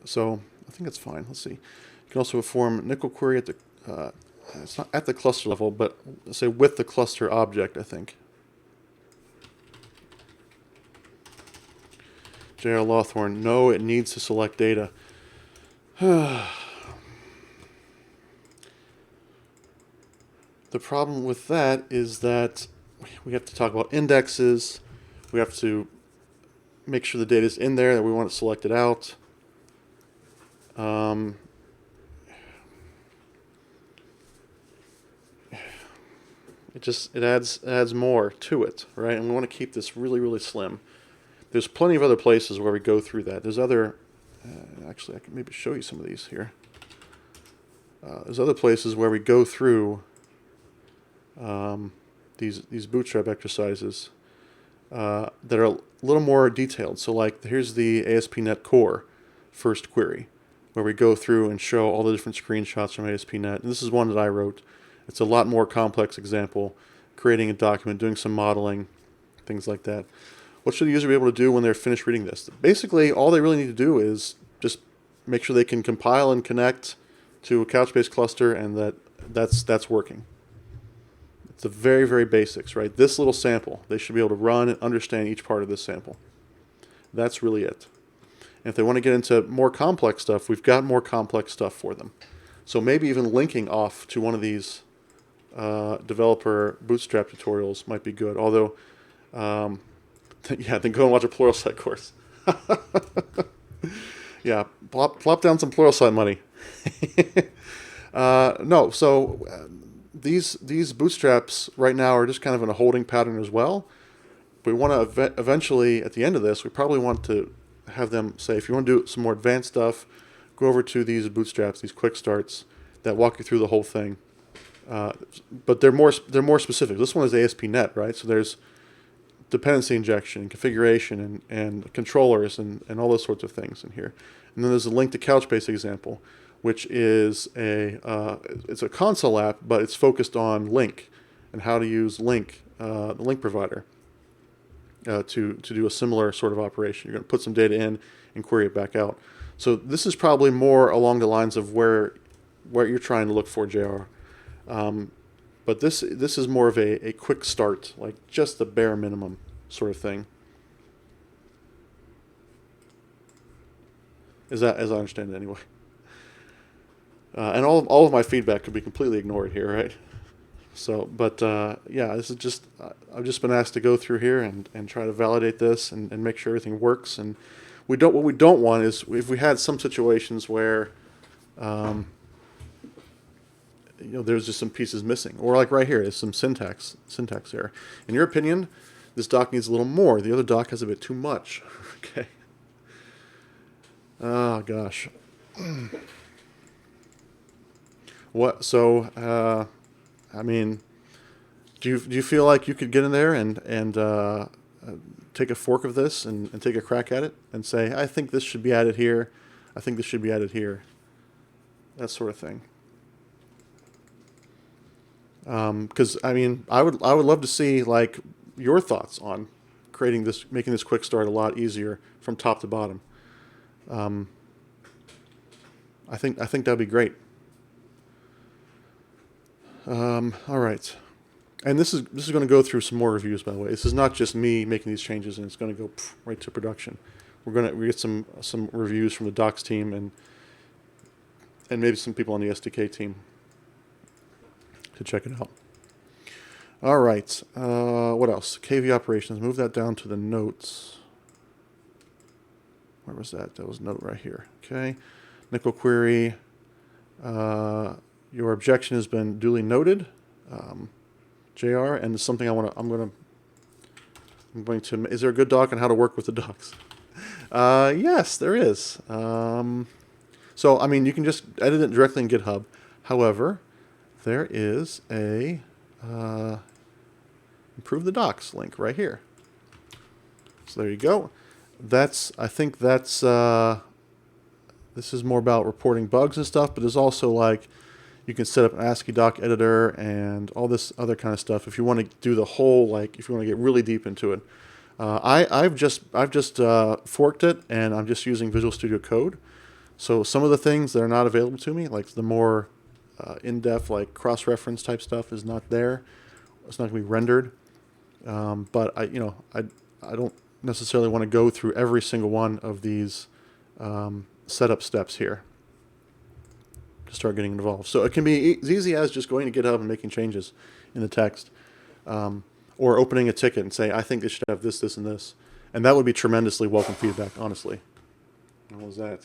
So I think that's fine. Let's see. You can also perform nickel query at the it's not at the cluster level, but let's say with the cluster object, I think. J.R. Lawthorne, no, it needs to select data. The problem with that is that we have to talk about indexes. We have to make sure the data is in there, that we want to select it out. It adds more to it, right? And we want to keep this really, really slim. There's plenty of other places where we go through that. There's other, actually I can maybe show you some of these here. There's other places where we go through these bootstrap exercises that are a little more detailed. So like here's the ASP.NET Core first query, where we go through and show all the different screenshots from ASP.NET. And this is one that I wrote. It's a lot more complex example, creating a document, doing some modeling, things like that. What should the user be able to do when they're finished reading this? Basically, all they really need to do is just make sure they can compile and connect to a Couchbase cluster, and that's working. It's the very, very basics, right? This little sample, they should be able to run and understand each part of this sample. That's really it. And if they want to get into more complex stuff, we've got more complex stuff for them. So maybe even linking off to one of these developer bootstrap tutorials might be good. Although, yeah, then go and watch a Pluralsight course. Yeah, plop down some Pluralsight money. No, so these bootstraps right now are just kind of in a holding pattern as well. We want to eventually, at the end of this, we probably want to have them say, if you want to do some more advanced stuff, go over to these bootstraps, these quick starts that walk you through the whole thing. But they're more specific. This one is ASP.NET, right? So there's dependency injection, configuration, and controllers, and all those sorts of things in here. And then there's a link to Couchbase example, which is it's a console app, but it's focused on Link and how to use Link, the link provider, to do a similar sort of operation. You're going to put some data in and query it back out. So this is probably more along the lines of where you're trying to look for, JR. But this is more of a quick start, like just the bare minimum sort of thing. As I understand it anyway. And all of my feedback could be completely ignored here, right? So, but yeah, this is just I've just been asked to go through here and try to validate this and make sure everything works. And what we don't want is if we had some situations where there's just some pieces missing, or like right here, there's some syntax error. In your opinion, this doc needs a little more. The other doc has a bit too much. Okay. Oh gosh. What? So, I mean, do you feel like you could get in there and take a fork of this and take a crack at it and say, I think this should be added here, I think this should be added here, that sort of thing? Because I mean, I would love to see like your thoughts on making this quick start a lot easier from top to bottom. I think that'd be great. All right, and this is going to go through some more reviews, by the way. This is not just me making these changes and it's going to go right to production. We get some reviews from the docs team and maybe some people on the SDK team to check it out. All right, what else? KV operations. Move that down to the notes. Where was that? That was note right here. Okay, nickel query. Your objection has been duly noted, JR, and it's something I'm going to. Is there a good doc on how to work with the docs? Yes, there is. So I mean, you can just edit it directly in GitHub. However, there is a improve the docs link right here. So there you go. I think that's this is more about reporting bugs and stuff, but there's also like you can set up an ASCII doc editor and all this other kind of stuff if you want to do the whole, like if you want to get really deep into it. I've just forked it, and I'm just using Visual Studio Code. So some of the things that are not available to me, like the more in-depth, like cross-reference type stuff, is not there. It's not going to be rendered. But I don't necessarily want to go through every single one of these setup steps here to start getting involved. So it can be as easy as just going to GitHub and making changes in the text, or opening a ticket and say, I think they should have this, this, and this. And that would be tremendously welcome feedback, honestly. What was that?